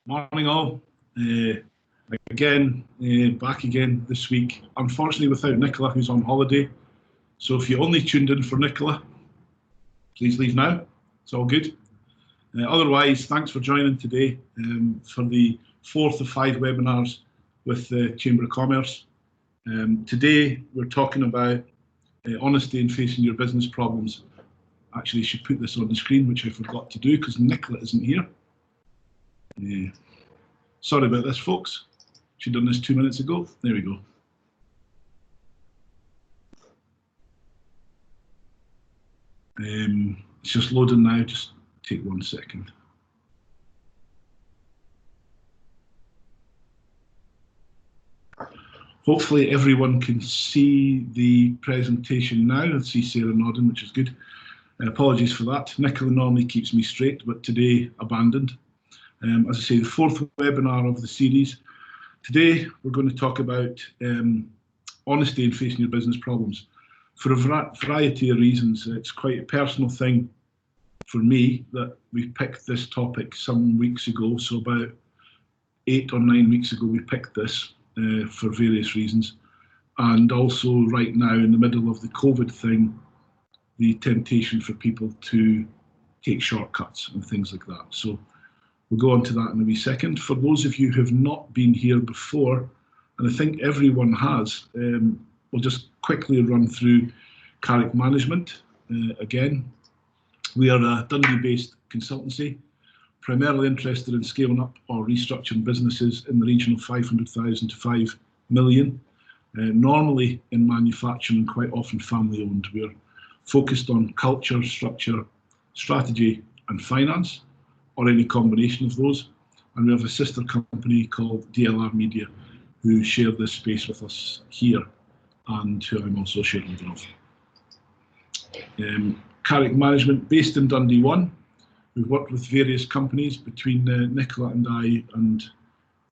Morning all. Back again this week. Unfortunately without Nicola, who's on holiday. So if you only tuned in for Nicola, please leave now. It's all good. Otherwise, thanks for joining today for the fourth of 5 webinars with the Chamber of Commerce. Today we're talking about honesty in facing your business problems. Actually, I should put this on the screen, which I forgot to do because Nicola isn't here. Sorry about this, folks. Should have done this 2 minutes ago. There we go. It's just loading now. Just take 1 second. Hopefully everyone can see the presentation now. I see Sarah nodding, which is good. Apologies for that. Nicola normally keeps me straight, but today abandoned. As I say, the 4th webinar of the series. Today, we're going to talk about honesty in facing your business problems. For a variety of reasons, it's quite a personal thing for me that we picked this topic some weeks ago. So about 8 or 9 weeks ago, we picked this for various reasons. And also right now, in the middle of the COVID thing, the temptation for people to take shortcuts and things like that. So we'll go on to that in a wee second. For those of you who have not been here before, and I think everyone has, we'll just quickly run through Carrick Management. Again, we are a Dundee-based consultancy, primarily interested in scaling up or restructuring businesses in the region of 500,000 to 5 million, normally in manufacturing and quite often family-owned. We're focused on culture, structure, strategy and finance, or any combination of those. And we have a sister company called DLR Media, who share this space with us here, and who I'm also a shareholder of. Carrick Management, based in Dundee 1. We've worked with various companies between Nicola and I and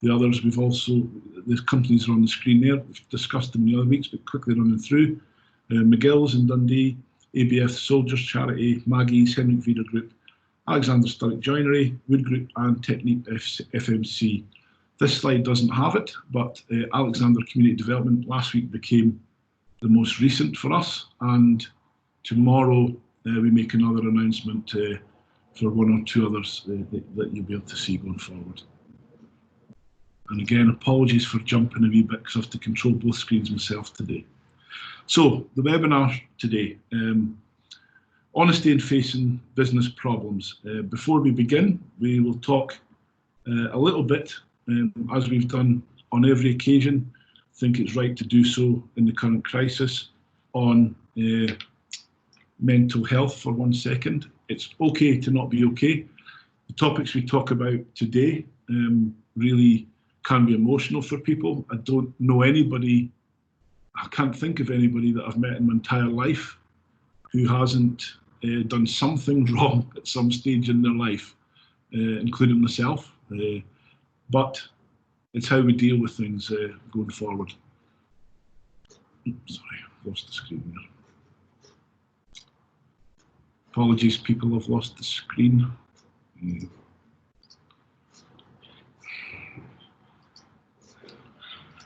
the others. We've also, the companies are on the screen there. We've discussed them in the other weeks, but quickly running through. McGill's in Dundee, ABF Soldiers Charity, Maggie's, Henrik Vida Group, Alexander Sturrock Joinery, Wood Group and Technique FMC. This slide doesn't have it, but Alexander Community Development last week became the most recent for us, and tomorrow we make another announcement for 1 or 2 others that you'll be able to see going forward. And again, apologies for jumping a wee bit because I have to control both screens myself today. So the webinar today. Honesty in facing business problems. Before we begin, we will talk a little bit, as we've done on every occasion. I think it's right to do so in the current crisis, on mental health for 1 second. It's okay to not be okay. The topics we talk about today really can be emotional for people. I don't know anybody, I can't think of anybody that I've met in my entire life who hasn't done something wrong at some stage in their life, including myself. But it's how we deal with things going forward. Sorry, I've lost the screen there. Apologies, people, I've lost the screen.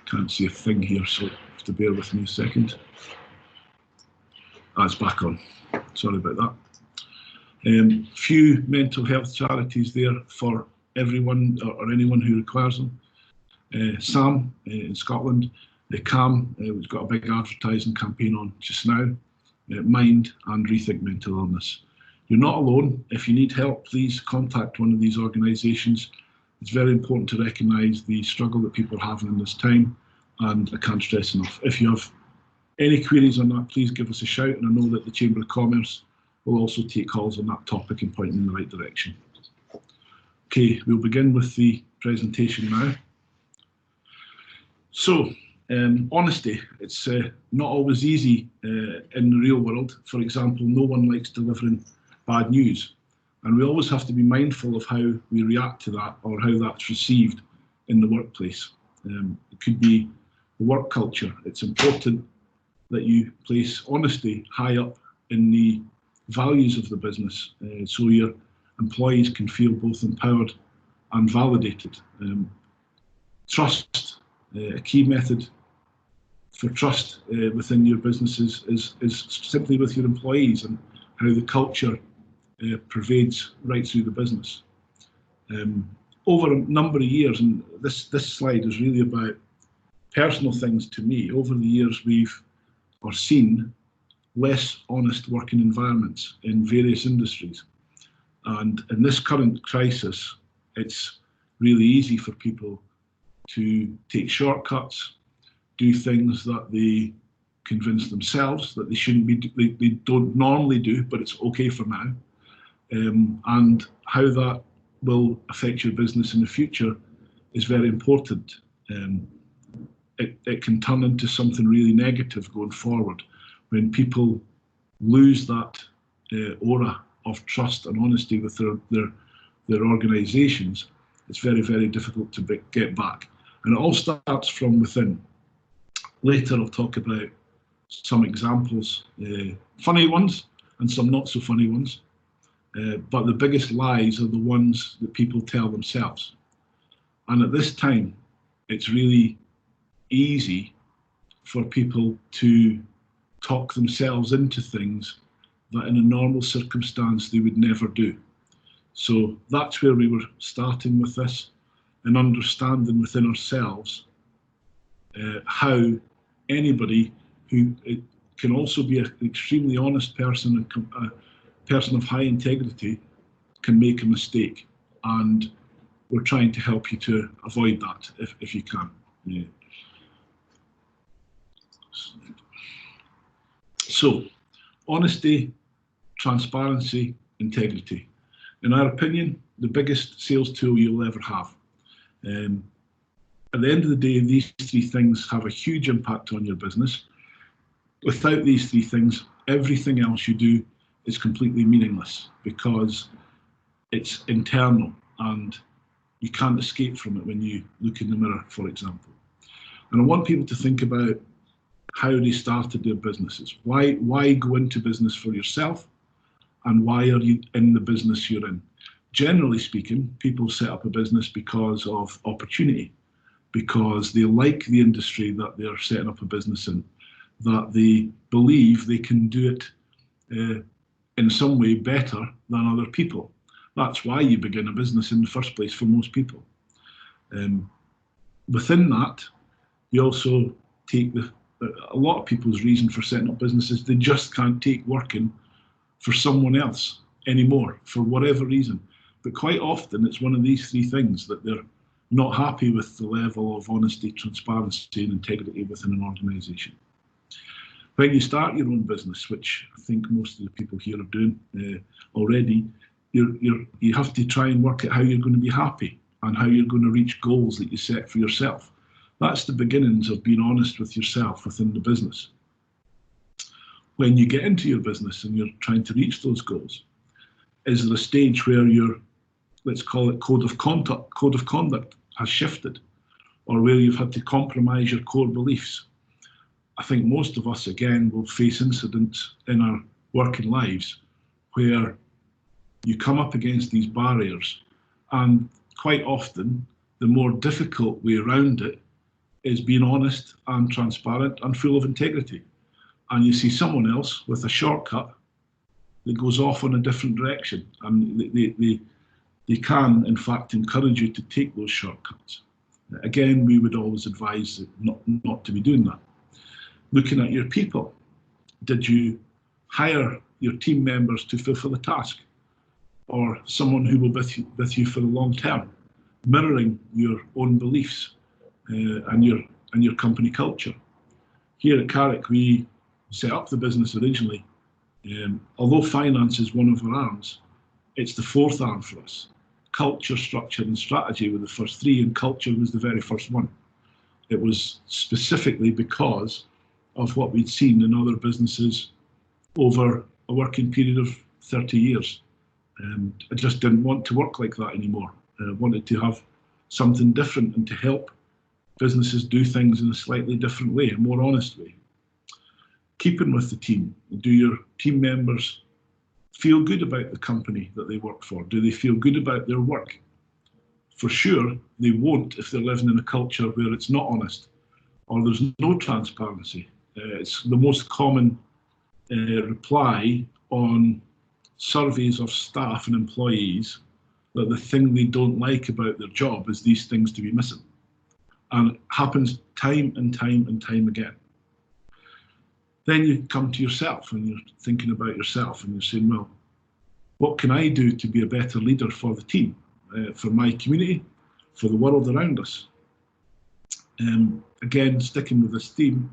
Can't see a thing here, so you have to bear with me a second. It's back on. Sorry about that. Few mental health charities there for everyone or anyone who requires them. SAM in Scotland, the CAM, we've got a big advertising campaign on just now. Mind and Rethink Mental Illness. You're not alone. If you need help, please contact one of these organisations. It's very important to recognise the struggle that people are having in this time, and I can't stress enough. If you have any queries on that, please give us a shout, and I know that the Chamber of Commerce will also take calls on that topic and point in the right direction. Okay, we'll begin with the presentation now. So, honesty, it's not always easy in the real world. For example, no one likes delivering bad news, and we always have to be mindful of how we react to that or how that's received in the workplace. It could be the work culture. It's important that you place honesty high up in the values of the business, so your employees can feel both empowered and validated. Trust, a key method for trust within your businesses is simply with your employees and how the culture pervades right through the business. Over a number of years, and this slide is really about personal things to me. Over the years, we've seen less honest working environments in various industries. And in this current crisis, it's really easy for people to take shortcuts, do things that they convince themselves that they shouldn't be, they don't normally do, but it's okay for now. And how that will affect your business in the future is very important. It can turn into something really negative going forward when people lose that aura of trust and honesty with their organisations. It's very, very difficult to get back. And it all starts from within. Later I'll talk about some examples, funny ones and some not so funny ones. But the biggest lies are the ones that people tell themselves. And at this time, it's really easy for people to talk themselves into things that in a normal circumstance they would never do. So that's where we were starting with this, and understanding within ourselves how anybody who can also be an extremely honest person and a person of high integrity can make a mistake. And we're trying to help you to avoid that if you can. Yeah. So, honesty, transparency, integrity. In our opinion, the biggest sales tool you'll ever have. At the end of the day, these three things have a huge impact on your business. Without these three things, everything else you do is completely meaningless because it's internal and you can't escape from it when you look in the mirror, for example. And I want people to think about how they started their businesses. Why go into business for yourself, and why are you in the business you're in? Generally speaking, people set up a business because of opportunity, because they like the industry that they're setting up a business in, that they believe they can do it in some way better than other people. That's why you begin a business in the first place for most people. Within that, you also take a lot of people's reason for setting up businesses, they just can't take working for someone else anymore for whatever reason. But quite often it's one of these three things that they're not happy with the level of honesty, transparency and integrity within an organisation. When you start your own business, which I think most of the people here are doing already, you have to try and work out how you're going to be happy and how you're going to reach goals that you set for yourself. That's the beginnings of being honest with yourself within the business. When you get into your business and you're trying to reach those goals, is there a stage where your, let's call it code of conduct has shifted, or where you've had to compromise your core beliefs? I think most of us, again, will face incidents in our working lives where you come up against these barriers, and quite often the more difficult way around it is being honest and transparent and full of integrity. And you see someone else with a shortcut that goes off in a different direction, and they can, in fact, encourage you to take those shortcuts. Again, we would always advise not to be doing that. Looking at your people, did you hire your team members to fulfill a task, or someone who will be with you for the long term, mirroring your own beliefs and your company culture? Here at Carrick, we set up the business originally. Although finance is one of our arms, it's the fourth arm for us. Culture, structure and strategy were the first three, and culture was the very first one. It was specifically because of what we'd seen in other businesses over a working period of 30 years. I just didn't want to work like that anymore. I wanted to have something different and to help businesses do things in a slightly different way, a more honest way. Keeping with the team. Do your team members feel good about the company that they work for? Do they feel good about their work? For sure, they won't if they're living in a culture where it's not honest or there's no transparency. It's the most common reply on surveys of staff and employees that the thing they don't like about their job is these things to be missing. And it happens time and time and time again. Then you come to yourself and you're thinking about yourself and you're saying, well, what can I do to be a better leader for the team, for my community, for the world around us? Again, sticking with this theme,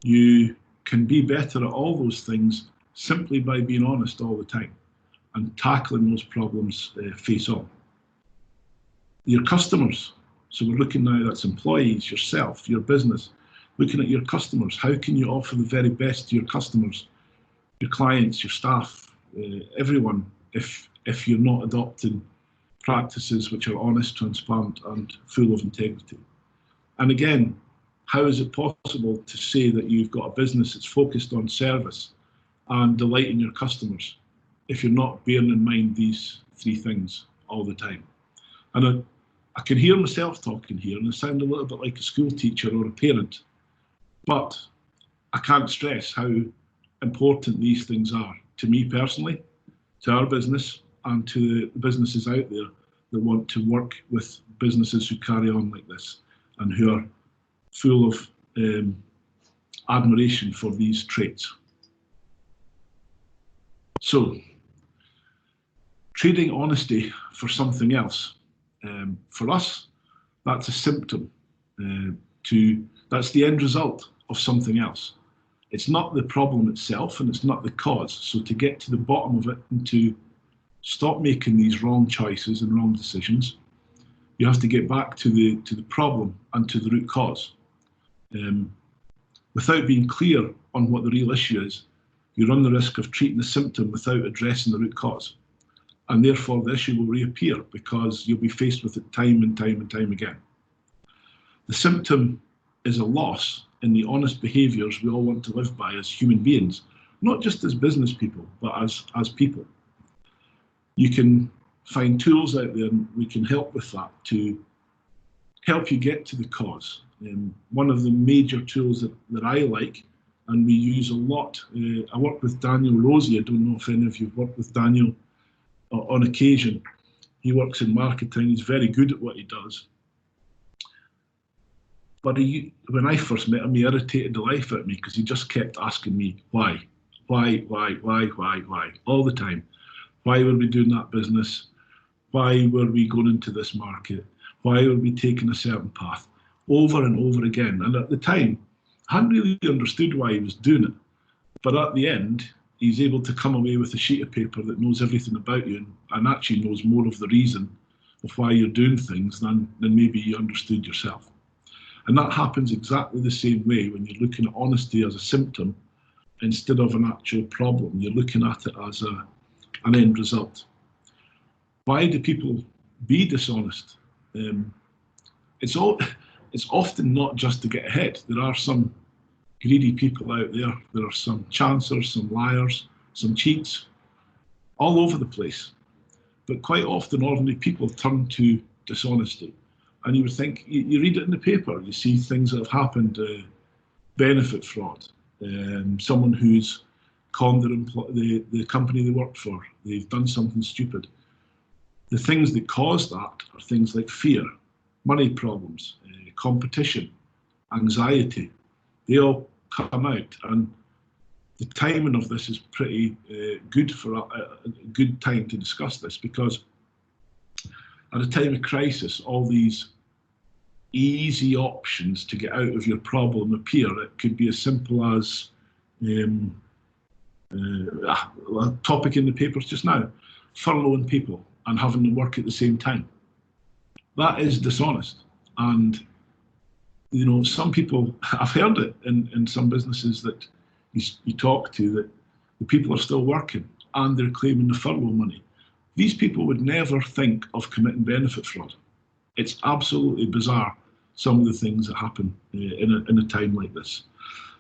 you can be better at all those things simply by being honest all the time and tackling those problems face on. Your customers, so we're looking now, that's employees, yourself, your business, looking at your customers. How can you offer the very best to your customers, your clients, your staff, everyone, if you're not adopting practices which are honest, transparent and full of integrity? And again, how is it possible to say that you've got a business that's focused on service and delighting your customers if you're not bearing in mind these three things all the time? And I can hear myself talking here and I sound a little bit like a school teacher or a parent, but I can't stress how important these things are to me personally, to our business and to the businesses out there that want to work with businesses who carry on like this and who are full of admiration for these traits. So, trading honesty for something else. For us, that's a symptom. That's the end result of something else. It's not the problem itself and it's not the cause. So to get to the bottom of it and to stop making these wrong choices and wrong decisions, you have to get back to the problem and to the root cause. Without being clear on what the real issue is, you run the risk of treating the symptom without addressing the root cause. And therefore the issue will reappear because you'll be faced with it time and time and time again. The symptom is a loss in the honest behaviours we all want to live by as human beings, not just as business people, but as people. You can find tools out there and we can help with that to help you get to the cause. One of the major tools that I like and we use a lot, I work with Daniel Rosie. I don't know if any of you have worked with Daniel on occasion. He works in marketing, he's very good at what he does. But when I first met him, he irritated the life out of me because he just kept asking me why, all the time. Why were we doing that business? Why were we going into this market? Why were we taking a certain path? Over and over again. And at the time, I hadn't really understood why he was doing it. But at the end, he's able to come away with a sheet of paper that knows everything about you and actually knows more of the reason of why you're doing things than maybe you understood yourself. And that happens exactly the same way when you're looking at honesty as a symptom instead of an actual problem. You're looking at it as an end result. Why do people be dishonest? It's often not just to get ahead. There are some greedy people out there. There are some chancers, some liars, some cheats, all over the place. But quite often ordinary people turn to dishonesty. And you would think, you read it in the paper, you see things that have happened, benefit fraud, someone who's conned the company they work for, they've done something stupid. The things that cause that are things like fear, money problems, competition, anxiety. They all come out, and the timing of this is pretty good for a good time to discuss this, because at a time of crisis, all these easy options to get out of your problem appear. It could be as simple as a topic in the papers just now, furloughing people and having them work at the same time. That is dishonest. And you know, some people, I've heard it in some businesses that you talk to, that the people are still working and they're claiming the furlough money. These people would never think of committing benefit fraud. It's absolutely bizarre, some of the things that happen in a time like this.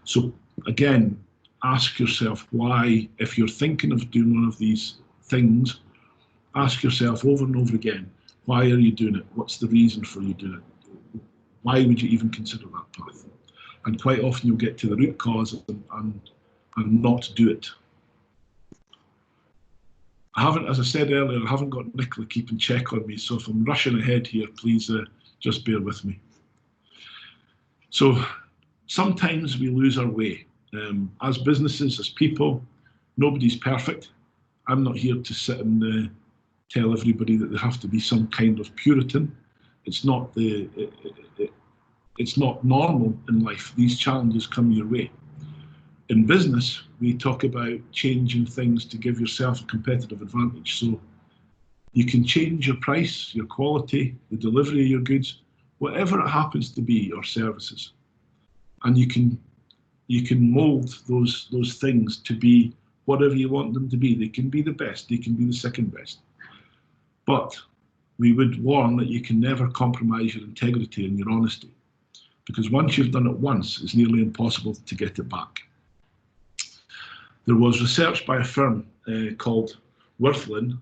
So again, ask yourself why, if you're thinking of doing one of these things, ask yourself over and over again, Why are you doing it? What's the reason for you doing it? Why would you even consider that path? And quite often you'll get to the root cause and not do it. I haven't, as I said earlier, I haven't got Nicola keeping check on me, so if I'm rushing ahead here, please just bear with me. So sometimes we lose our way. As businesses, as people, nobody's perfect. I'm not here to sit and tell everybody that they have to be some kind of Puritan. It's not it's not normal in life. These challenges come your way. In business, we talk about changing things to give yourself a competitive advantage. So you can change your price, your quality, the delivery of your goods, whatever it happens to be, or services. And you can mold those things to be whatever you want them to be. They can be the best, they can be the second best. But we would warn that you can never compromise your integrity and your honesty, because once you've done it once, it's nearly impossible to get it back. There was research by a firm called Worthland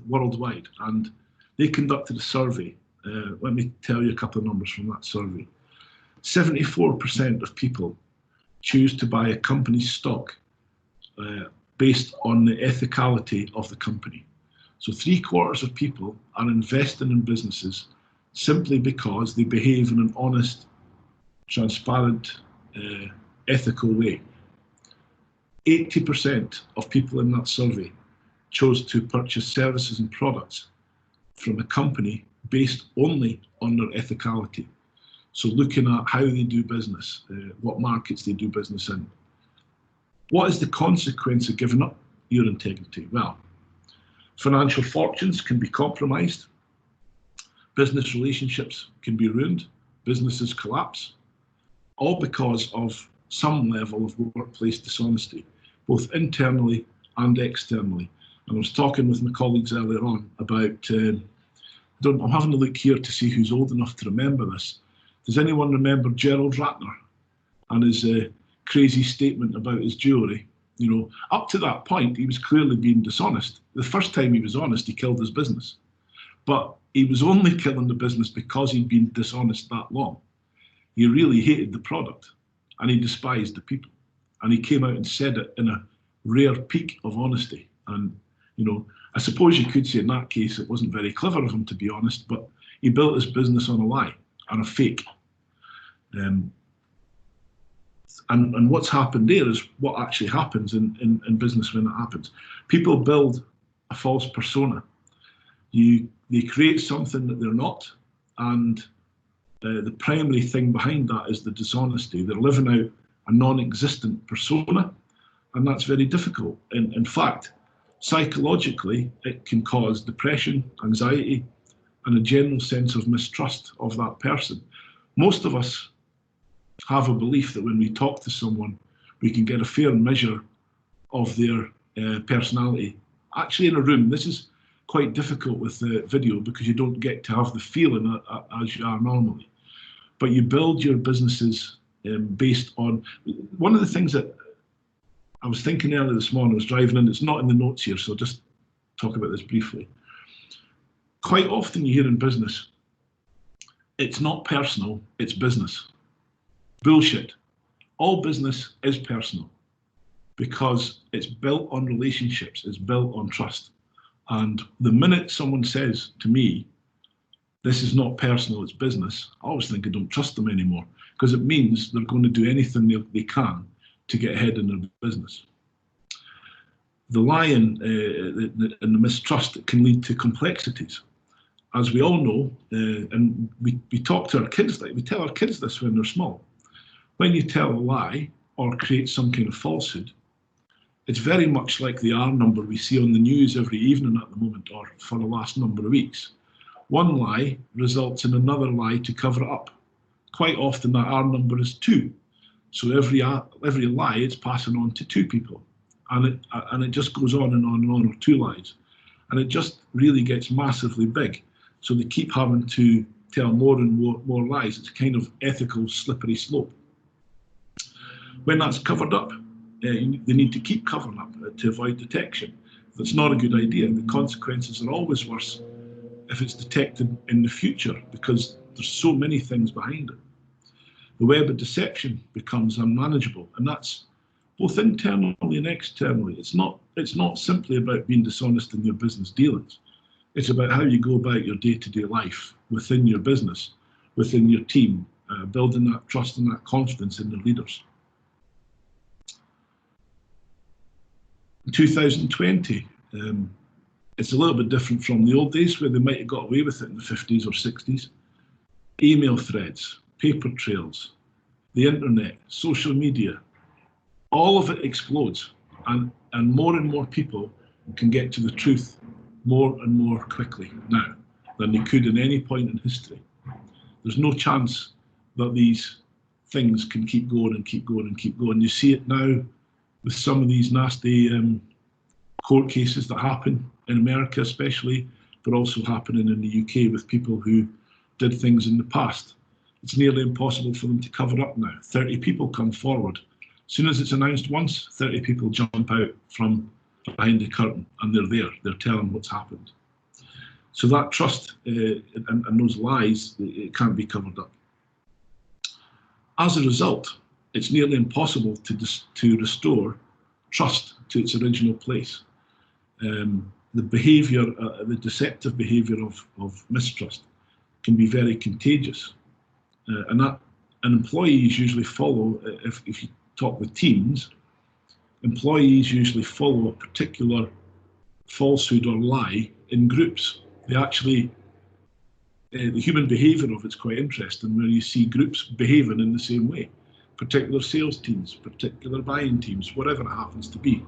Worldwide, and they conducted a survey. Let me tell you a couple of numbers from that survey. 74% of people choose to buy a company's stock based on the ethicality of the company. So 3/4 of people are investing in businesses simply because they behave in an honest, transparent, ethical way. 80% of people in that survey chose to purchase services and products from a company based only on their ethicality. So looking at how they do business, what markets they do business in. What is the consequence of giving up your integrity? Well, financial fortunes can be compromised, business relationships can be ruined, businesses collapse, all because of some level of workplace dishonesty, both internally and externally. And I was talking with my colleagues earlier on about, I'm having a look here to see who's old enough to remember this. Does anyone remember Gerald Ratner and his crazy statement about his jewellery? You know, up to that point, he was clearly being dishonest. The first time he was honest, he killed his business. But he was only killing the business because he'd been dishonest that long. He really hated the product and he despised the people. And he came out and said it in a rare peak of honesty. And, you know, I suppose you could say in that case it wasn't very clever of him, to be honest, but he built his business on a lie and a fake. And what's happened there is what actually happens in business when it happens. People build a false persona. They create something that they're not, and the primary thing behind that is the dishonesty. They're living out a non-existent persona, and that's very difficult. In fact, psychologically, it can cause depression, anxiety, and a general sense of mistrust of that person. Most of us have a belief that when we talk to someone, we can get a fair measure of their personality. Actually, in a room, this is quite difficult with the video because you don't get to have the feeling as you are normally. But you build your businesses based on, one of the things that I was thinking earlier this morning, I was driving in, it's not in the notes here, so I'll just talk about this briefly. Quite often you hear in business, it's not personal, it's business. Bullshit. All business is personal because it's built on relationships, it's built on trust. And the minute someone says to me, this is not personal, it's business, I always think I don't trust them anymore, because it means they're going to do anything they can to get ahead in their business. The lie and the mistrust can lead to complexities. As we all know, and we talk to our kids, we tell our kids this when they're small. When you tell a lie or create some kind of falsehood, it's very much like the R number we see on the news every evening at the moment, or for the last number of weeks. One lie results in another lie to cover it up. Quite often that R number is 2. So every lie it's passing on to 2 people. And it just goes on and on and on, or 2 lies. And it just really gets massively big. So they keep having to tell more and more lies. It's a kind of ethical slippery slope. When that's covered up, they need to keep covering up to avoid detection. That's not a good idea. The consequences are always worse if it's detected in the future, because there's so many things behind it. The web of deception becomes unmanageable, and that's both internally and externally. It's not simply about being dishonest in your business dealings. It's about how you go about your day-to-day life within your business, within your team, building that trust and that confidence in the leaders. In 2020, it's a little bit different from the old days where they might have got away with it in the 50s or 60s. Email threads, paper trails, the internet, social media, all of it explodes, and more and more people can get to the truth more and more quickly now than they could in any point in history. There's no chance that these things can keep going and keep going and keep going. You see it now with some of these nasty court cases that happen in America especially, but also happening in the UK with people who did things in the past. It's nearly impossible for them to cover up now. 30 people come forward. As soon as it's announced once, 30 people jump out from behind the curtain, and they're there. They're telling what's happened. So that trust and those lies, it can't be covered up. As a result, it's nearly impossible to restore trust to its original place. The behaviour, the deceptive behaviour of mistrust can be very contagious. And employees usually follow, if you talk with teams, employees usually follow a particular falsehood or lie in groups. They actually, the human behaviour of it's quite interesting, where you see groups behaving in the same way. Particular sales teams, particular buying teams, whatever it happens to be.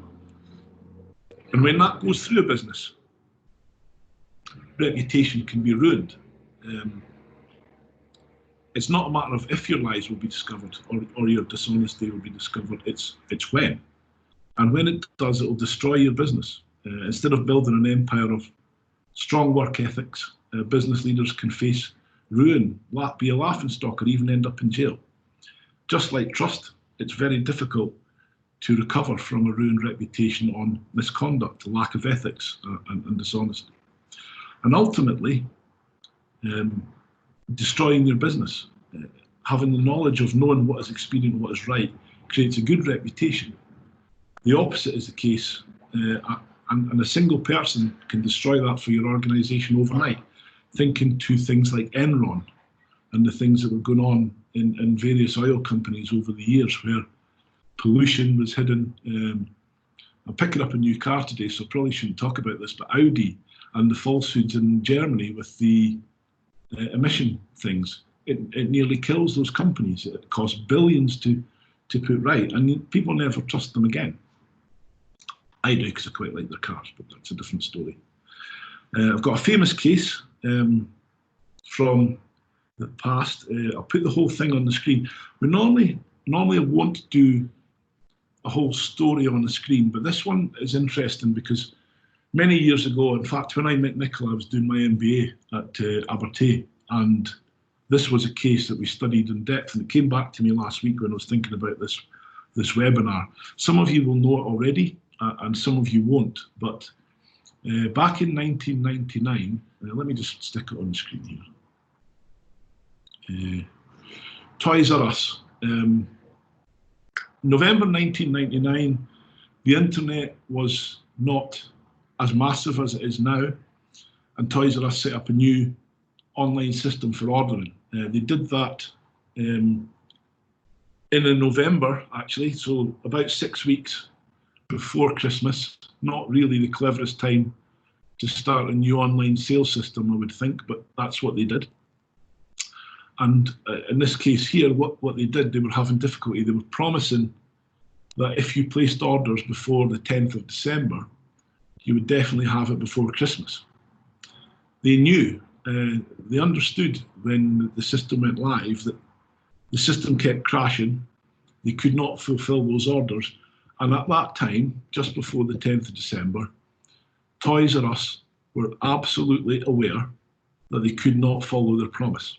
And when that goes through a business, reputation can be ruined. It's not a matter of if your lies will be discovered or your dishonesty will be discovered, it's when. And when it does, it will destroy your business. Instead of building an empire of strong work ethics, business leaders can face ruin, be a laughingstock, or even end up in jail. Just like trust, it's very difficult to recover from a ruined reputation on misconduct, lack of ethics, and dishonesty. And ultimately, destroying your business, having the knowledge of knowing what is expedient and what is right, creates a good reputation. The opposite is the case, and a single person can destroy that for your organisation overnight. Thinking to things like Enron and the things that were going on in various oil companies over the years, where pollution was hidden. I'm picking up a new car today, so I probably shouldn't talk about this, but Audi and the falsehoods in Germany with the emission things, it nearly kills those companies. It costs billions to put right, and people never trust them again. I do, because I quite like their cars, but that's a different story. I've got a famous case from the past. I'll put the whole thing on the screen. We normally I won't do a whole story on the screen, but this one is interesting because many years ago, in fact, when I met Nicola, I was doing my MBA at Abertay, and this was a case that we studied in depth, and it came back to me last week when I was thinking about this webinar. Some of you will know it already, and some of you won't, but back in 1999, let me just stick it on the screen here. Toys R Us. November 1999, the internet was not as massive as it is now, and Toys R Us set up a new online system for ordering. They did that in November, actually, so about 6 weeks before Christmas. Not really the cleverest time to start a new online sales system, I would think, but that's what they did. And in this case here, what they did, they were having difficulty. They were promising that if you placed orders before the 10th of December, you would definitely have it before Christmas. They knew, they understood when the system went live that the system kept crashing. They could not fulfill those orders. And at that time, just before the 10th of December, Toys R Us were absolutely aware that they could not follow their promise.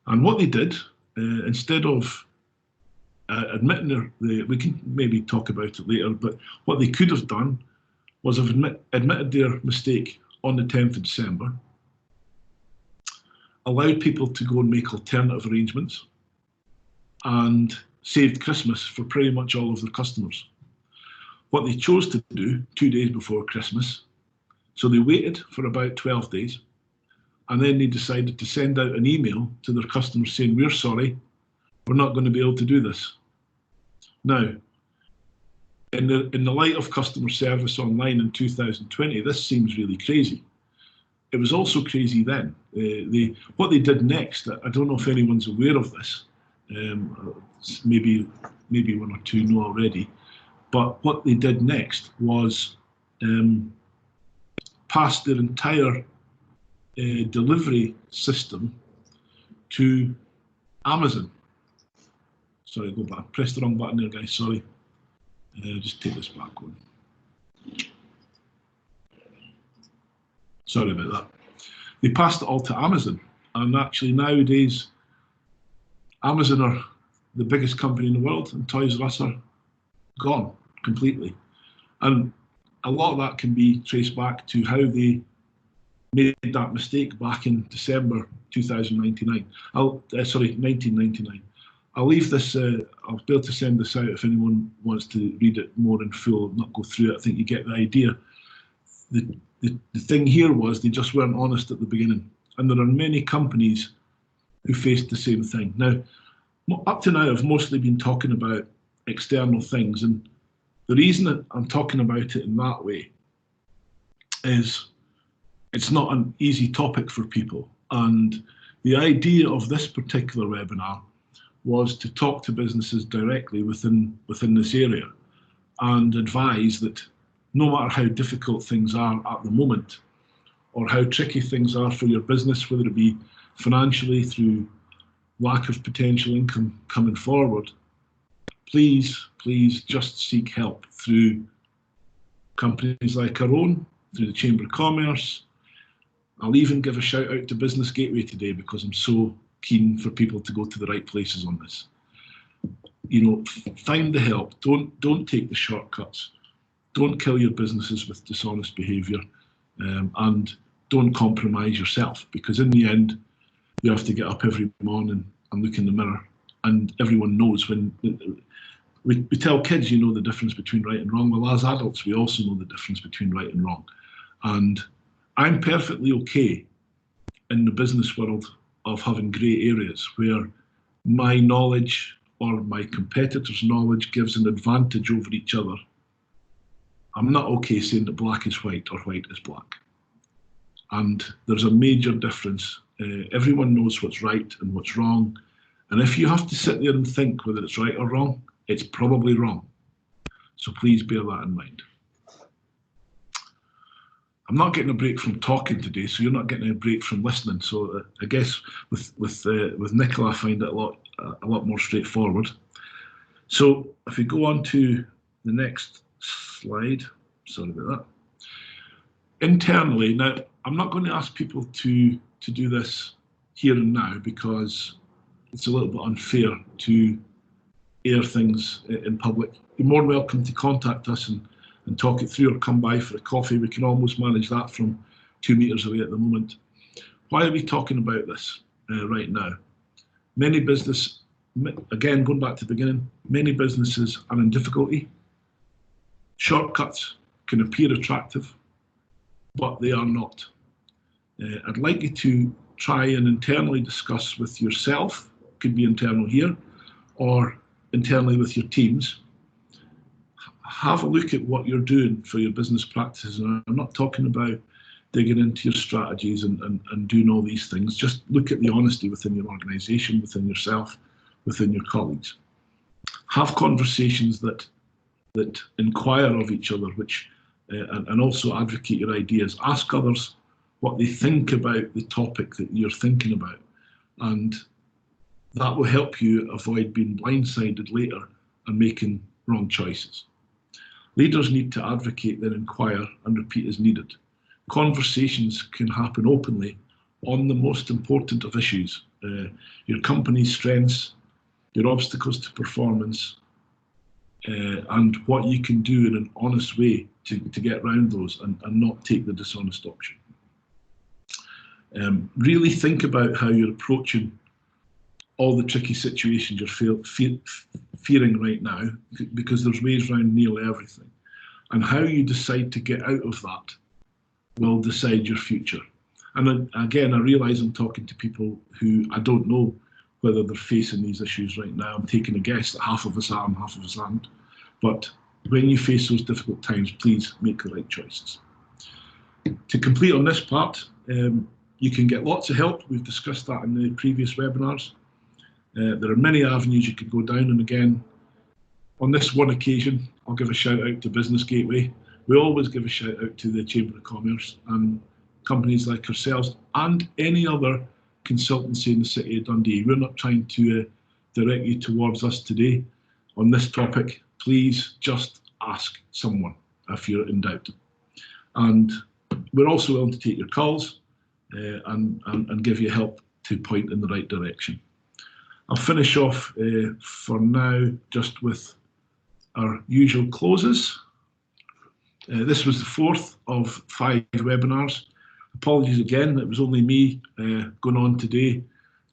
And what they did, instead of admitting we can maybe talk about it later, but what they could have done was have admitted their mistake on the 10th of December, allowed people to go and make alternative arrangements, and saved Christmas for pretty much all of their customers. What they chose to do 2 days before Christmas, so they waited for about 12 days, and then they decided to send out an email to their customers saying, we're sorry, we're not going to be able to do this. Now, in the light of customer service online in 2020, this seems really crazy. It was also crazy then. What they did next, I don't know if anyone's aware of this, maybe one or two know already, but what they did next was pass their entire delivery system to Amazon. Sorry, go back. Press the wrong button there, guys. Sorry. Just take this back one. Sorry about that. They passed it all to Amazon, and actually nowadays, Amazon are the biggest company in the world, and Toys R Us are gone completely. And a lot of that can be traced back to how they made that mistake back in December 1999. I'll leave this, I'll be able to send this out if anyone wants to read it more in full, not go through it. I think you get the idea. The thing here was they just weren't honest at the beginning. And there are many companies who faced the same thing. Now, up to now, I've mostly been talking about external things. And the reason that I'm talking about it in that way is it's not an easy topic for people. And the idea of this particular webinar was to talk to businesses directly within this area and advise that no matter how difficult things are at the moment or how tricky things are for your business, whether it be financially through lack of potential income coming forward, please just seek help through companies like our own, through the Chamber of Commerce. I'll even give a shout out to Business Gateway today because I'm so keen for people to go to the right places on this. You know, find the help. Don't take the shortcuts. Don't kill your businesses with dishonest behaviour, and don't compromise yourself, because in the end, you have to get up every morning and look in the mirror, and everyone knows when. We tell kids, you know the difference between right and wrong. Well, as adults, we also know the difference between right and wrong. And I'm perfectly okay in the business world of having grey areas where my knowledge or my competitor's knowledge gives an advantage over each other. I'm not okay saying that black is white or white is black. And there's a major difference. Everyone knows what's right and what's wrong. And if you have to sit there and think whether it's right or wrong, it's probably wrong. So please bear that in mind. I'm not getting a break from talking today, so you're not getting a break from listening. So I guess with Nicola, I find it a lot more straightforward. So if we go on to the next slide, sorry about that. Internally, now I'm not going to ask people to do this here and now because it's a little bit unfair to air things in public. You're more than welcome to contact us and talk it through or come by for a coffee. We can almost manage that from 2 meters away at the moment. Why are we talking about this right now? Many business, again, going back to the beginning, many businesses are in difficulty. Shortcuts can appear attractive, but they are not. I'd like you to try and internally discuss with yourself, could be internal here, or internally with your teams. Have a look at what you're doing for your business practices. And I'm not talking about digging into your strategies and doing all these things. Just look at the honesty within your organisation, within yourself, within your colleagues. Have conversations that inquire of each other, which and also advocate your ideas. Ask others what they think about the topic that you're thinking about, and that will help you avoid being blindsided later and making wrong choices. Leaders need to advocate, then inquire and repeat as needed. Conversations can happen openly on the most important of issues, your company's strengths, your obstacles to performance, and what you can do in an honest way to get around those and not take the dishonest option. Really think about how you're approaching all the tricky situations you're fearing right now, because there's ways around nearly everything. And how you decide to get out of that will decide your future. And again, I realise I'm talking to people who I don't know whether they're facing these issues right now. I'm taking a guess that half of us are and half of us aren't. But when you face those difficult times, please make the right choices. To complete on this part, you can get lots of help. We've discussed that in the previous webinars. There are many avenues you could go down, and again, on this one occasion, I'll give a shout out to Business Gateway. We always give a shout out to the Chamber of Commerce and companies like ourselves and any other consultancy in the City of Dundee. We're not trying to direct you towards us today on this topic. Please just ask someone if you're in doubt. And we're also willing to take your calls and give you help to point in the right direction. I'll finish off for now just with our usual closes. This was the 4th of 5 webinars. Apologies again, it was only me going on today.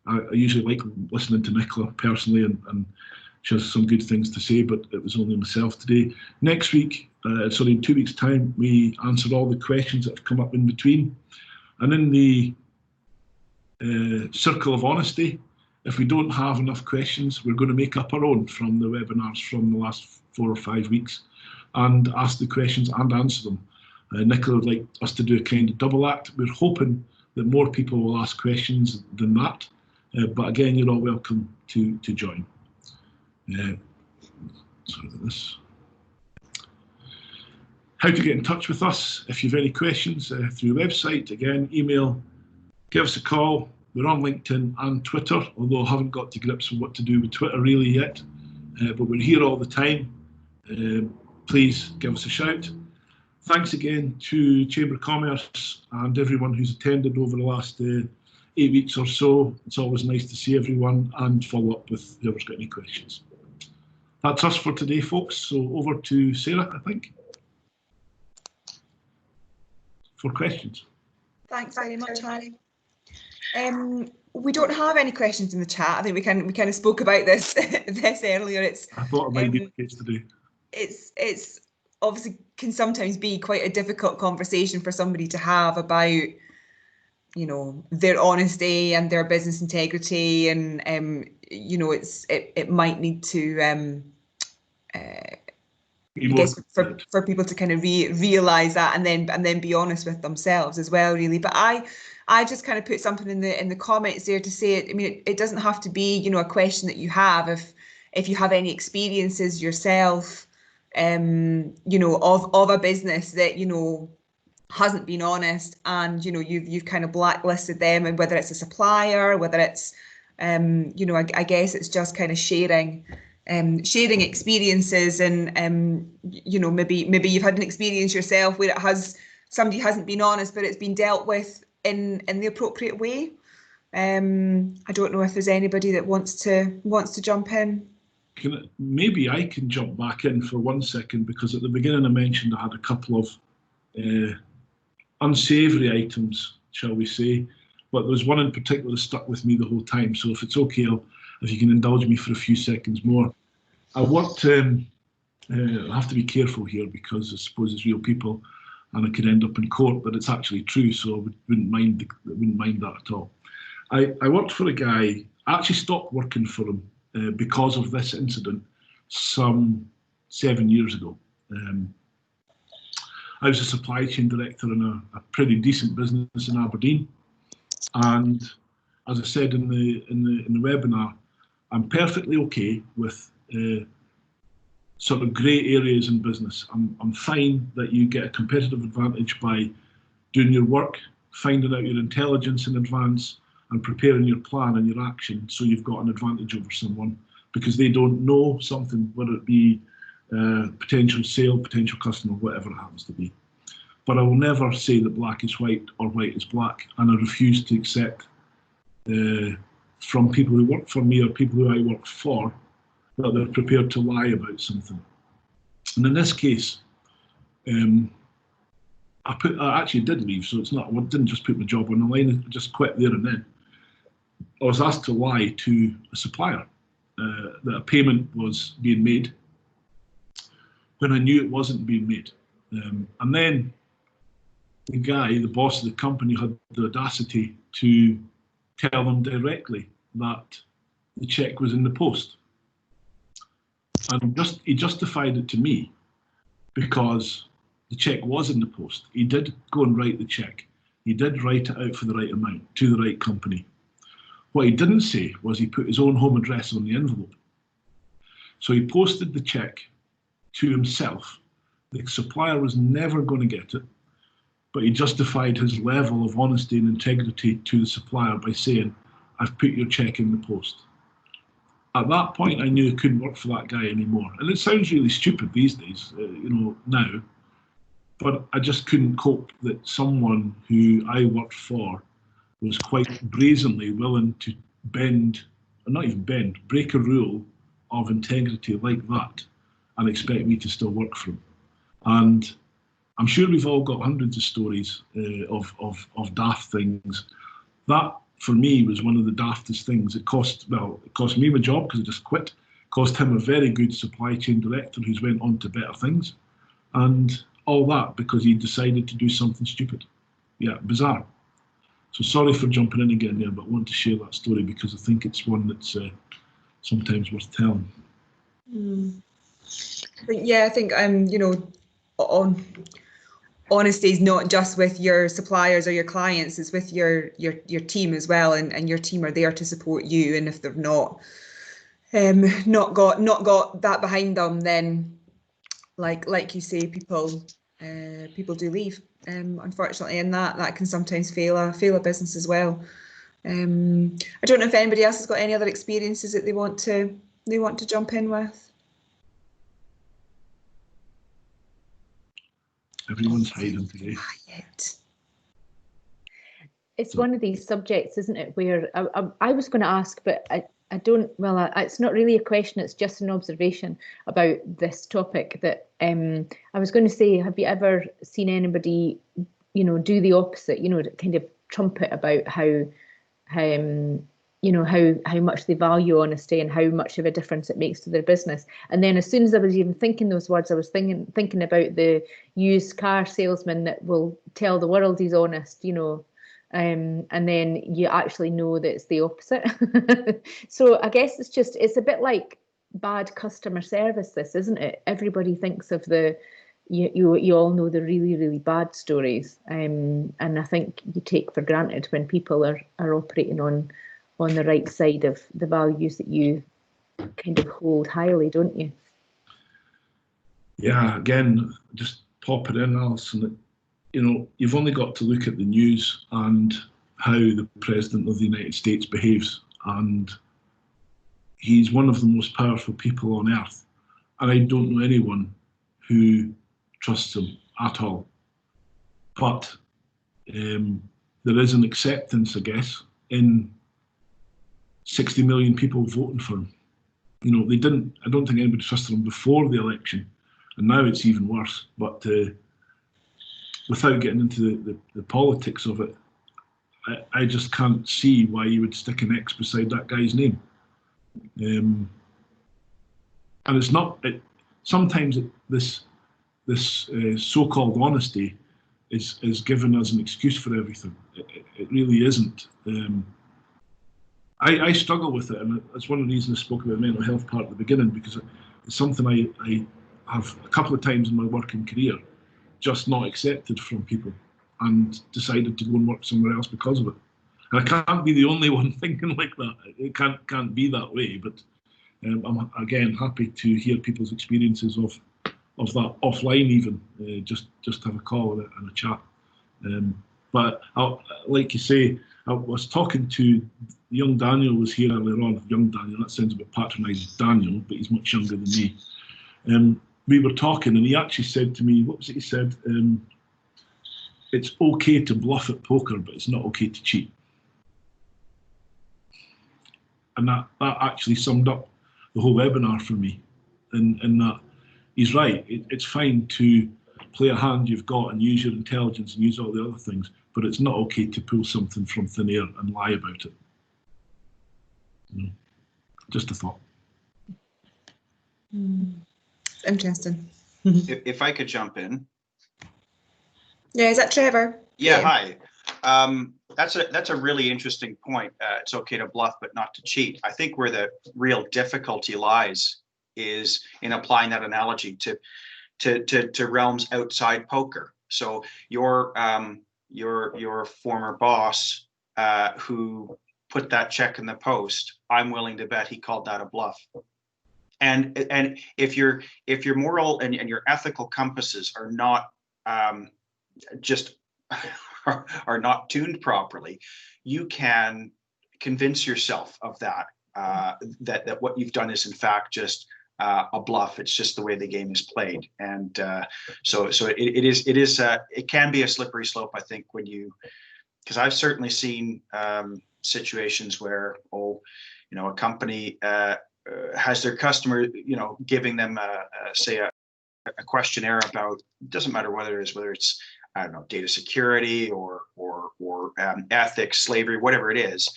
I usually like listening to Nicola personally, and she has some good things to say, but it was only myself today. Next week, in 2 weeks' time, we answer all the questions that have come up in between. And in the circle of honesty, if we don't have enough questions, we're going to make up our own from the webinars from the last 4 or 5 weeks and ask the questions and answer them. Nicola would like us to do a kind of double act. We're hoping that more people will ask questions than that, but again, you're all welcome to join. Sorry about this. How to get in touch with us if you have any questions through the website, again, email, give us a call. We're on LinkedIn and Twitter, although I haven't got to grips with what to do with Twitter really yet, but we're here all the time. Please give us a shout. Thanks again to Chamber of Commerce and everyone who's attended over the last 8 weeks or so. It's always nice to see everyone and follow up with whoever's got any questions. That's us for today, folks. So over to Sarah, I think, for questions. Thanks very much, Harry. We don't have any questions in the chat. I think we kind of spoke about this earlier. I thought it might be the case today. It's obviously can sometimes be quite a difficult conversation for somebody to have about, you know, their honesty and their business integrity, and you know, it might need to I guess for people to kind of realise that and then be honest with themselves as well, really. But I just kind of put something in the comments there to say, I mean, it doesn't have to be, you know, a question that you have. If you have any experiences yourself, you know, of a business that, you know, hasn't been honest, and, you know, you've kind of blacklisted them, and whether it's a supplier, whether it's, you know, I guess it's just kind of sharing experiences, and you know, maybe you've had an experience yourself where somebody hasn't been honest, but it's been dealt with in the appropriate way. I don't know if there's anybody that wants to jump in. Maybe I can jump back in for 1 second, because at the beginning I mentioned I had a couple of unsavoury items, shall we say, but there was one in particular that stuck with me the whole time. So if it's okay, if you can indulge me for a few seconds more. I worked, I have to be careful here because I suppose it's real people and I could end up in court, but it's actually true, so I wouldn't mind that at all. I worked for a guy. I actually stopped working for him because of this incident some 7 years ago. I was a supply chain director in a pretty decent business in Aberdeen, and as I said in the webinar, I'm perfectly okay with sort of grey areas in business. I'm fine that you get a competitive advantage by doing your work, finding out your intelligence in advance, and preparing your plan and your action so you've got an advantage over someone because they don't know something, whether it be potential sale, potential customer, whatever it happens to be. But I will never say that black is white or white is black, and I refuse to accept from people who work for me or people who I work for that they're prepared to lie about something. And in this case, I I actually did leave, so it's not, I didn't just put my job on the line, I just quit there and then. I was asked to lie to a supplier that a payment was being made when I knew it wasn't being made. And then the guy, the boss of the company, had the audacity to tell them directly that the cheque was in the post. And he justified it to me because the cheque was in the post. He did go and write the cheque. He did write it out for the right amount to the right company. What he didn't say was he put his own home address on the envelope. So he posted the cheque to himself. The supplier was never going to get it, but he justified his level of honesty and integrity to the supplier by saying, I've put your cheque in the post. At that point, I knew I couldn't work for that guy anymore. And it sounds really stupid these days, now, but I just couldn't cope that someone who I worked for was quite brazenly willing to break a rule of integrity like that and expect me to still work for him. And I'm sure we've all got hundreds of stories of daft things. That, for me, was one of the daftest things. It cost me my job because I just quit. It cost him a very good supply chain director who's went on to better things. And all that because he decided to do something stupid. Yeah, bizarre. So sorry for jumping in again there, but I want to share that story because I think it's one that's sometimes worth telling. Yeah, I think honesty is not just with your suppliers or your clients, it's with your team as well, and your team are there to support you, and if they've not got that behind them, then like you say, people do leave, unfortunately, and that can sometimes fail a business as well. I don't know if anybody else has got any other experiences that they want to jump in with. Everyone's hiding today. It's one of these subjects, isn't it, where I was going to ask, but I don't, it's not really a question, it's just an observation about this topic that I was going to say, have you ever seen anybody, do the opposite, kind of trumpet about how much they value honesty and how much of a difference it makes to their business. And then as soon as I was even thinking those words, I was thinking about the used car salesman that will tell the world he's honest, and then you actually know that it's the opposite. So I guess it's a bit like bad customer service, this, isn't it? Everybody thinks of you all know the really, really bad stories. And I think you take for granted when people are operating on the right side of the values that you kind of hold highly, don't you? Yeah, again, just pop it in, Alison. You've only got to look at the news and how the President of the United States behaves, and he's one of the most powerful people on earth. And I don't know anyone who trusts him at all. But there is an acceptance, I guess, in 60 million people voting for him. I don't think anybody trusted him before the election, and now it's even worse. But without getting into the politics of it, I just can't see why you would stick an X beside that guy's name. And it's not. Sometimes this so-called honesty is given as an excuse for everything. It really isn't. I struggle with it, and that's one of the reasons I spoke about mental health part at the beginning, because it's something I have a couple of times in my working career just not accepted from people and decided to go and work somewhere else because of it. And I can't be the only one thinking like that. It can't be that way, but I'm, again, happy to hear people's experiences of that offline even, just have a call and a chat. But like you say, I was talking to young Daniel was here earlier on. Young Daniel, that sounds a bit patronising, Daniel, but he's much younger than me. We were talking, and he actually said to me, what was it he said? It's okay to bluff at poker, but it's not okay to cheat. And that actually summed up the whole webinar for me. And that he's right. It's fine to play a hand you've got and use your intelligence and use all the other things, but it's not okay to pull something from thin air and lie about it. Just a thought. Interesting. If I could jump in. Yeah, is that Trevor? Yeah, hi. That's a really interesting point. It's okay to bluff, but not to cheat. I think where the real difficulty lies is in applying that analogy to realms outside poker. So your former boss who put that check in the post, I'm willing to bet he called that a bluff. And if your moral and your ethical compasses are not are not tuned properly, you can convince yourself of that that what you've done is in fact just a bluff. It's just the way the game is played, and so it can be a slippery slope, I think, when you, because I've certainly seen situations where a company has their customer, giving them say a questionnaire about, it doesn't matter whether it's I don't know, data security or ethics, slavery, whatever it is.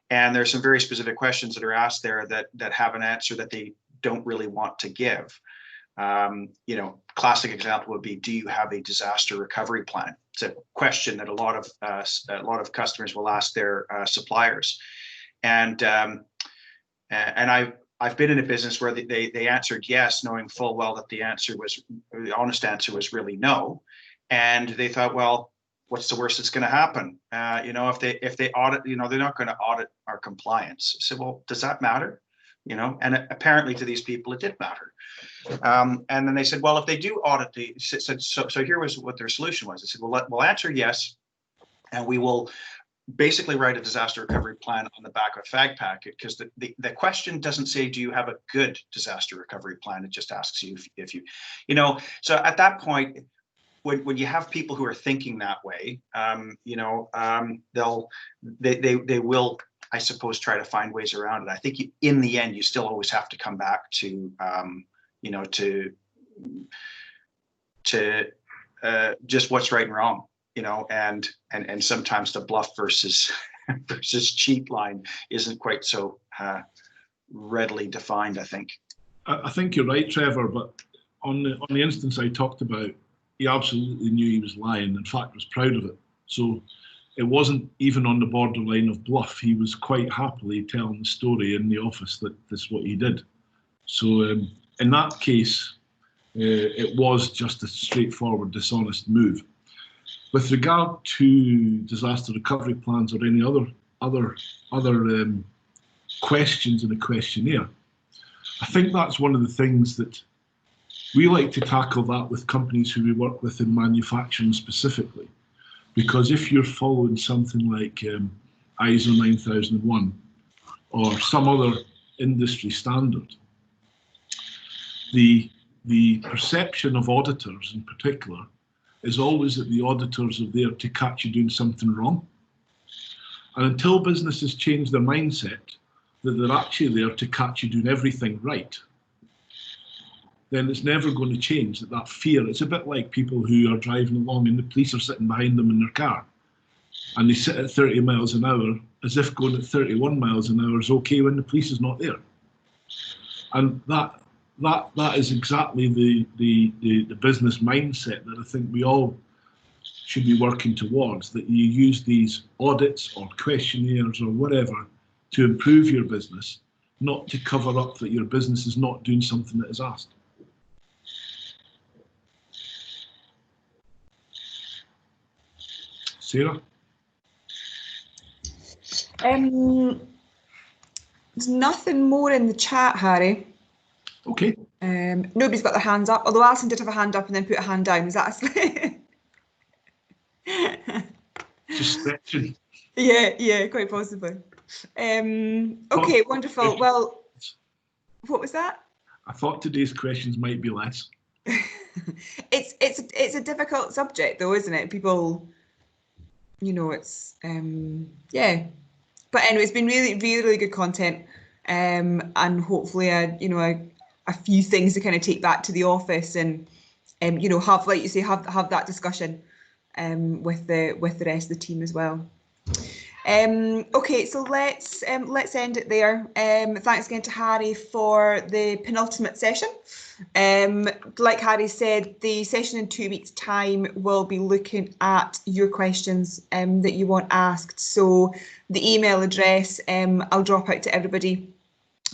And there's some very specific questions that are asked there that have an answer that they don't really want to give. Classic example would be, do you have a disaster recovery plan? It's a question that a lot of customers will ask their suppliers. And I've been in a business where they answered yes, knowing full well that the honest answer was really no. And they thought, well, what's the worst that's going to happen? If they audit, they're not going to audit our compliance. I said, well, does that matter? And apparently to these people, it did matter. And then they said, well, if they do audit so here was what their solution was. They said, well, we'll answer yes, and we will basically write a disaster recovery plan on the back of a fag packet, because the question doesn't say, do you have a good disaster recovery plan? It just asks you if you so at that point, when you have people who are thinking that way, they will, I suppose, try to find ways around it. I think in the end, you still always have to come back to just what's right and wrong, and sometimes the bluff versus cheat line isn't quite so readily defined, I think. I think you're right, Trevor, but on the instance I talked about, he absolutely knew he was lying. In fact, was proud of it. So it wasn't even on the borderline of bluff. He was quite happily telling the story in the office that this is what he did. So in that case, it was just a straightforward, dishonest move. With regard to disaster recovery plans or any other questions in a questionnaire, I think that's one of the things that we like to tackle that with companies who we work with in manufacturing specifically, because if you're following something like ISO 9001 or some other industry standard, the perception of auditors in particular is always that the auditors are there to catch you doing something wrong. And until businesses change their mindset that they're actually there to catch you doing everything right, then it's never going to change that fear. It's a bit like people who are driving along and the police are sitting behind them in their car and they sit at 30 miles an hour as if going at 31 miles an hour is okay when the police is not there. And that is exactly the business mindset that I think we all should be working towards, that you use these audits or questionnaires or whatever to improve your business, not to cover up that your business is not doing something that is asked. Sarah? There's nothing more in the chat, Harry. Okay. Nobody's got their hands up, although Alison did have a hand up and then put a hand down. Is that Just stretching. Yeah, quite possibly. Okay, wonderful. Well, what was that? I thought today's questions might be less. It's a difficult subject though, isn't it? People, it's yeah. But anyway, it's been really good content, and hopefully a few things to kind of take back to the office and you know, have, like you say, have that discussion with the rest of the team as well. Okay, so let's end it there. Thanks again to Harry for the penultimate session. Like Harry said, the session in 2 weeks' time will be looking at your questions that you want asked. So the email address I'll drop out to everybody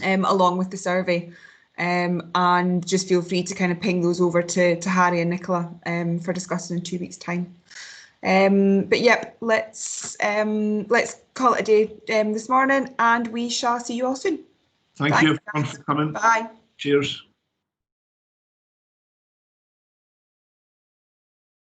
along with the survey. And just feel free to kind of ping those over to Harry and Nicola for discussing in 2 weeks' time. But yep, let's call it a day this morning, and we shall see you all soon. Thank you everyone for coming. Bye. Cheers.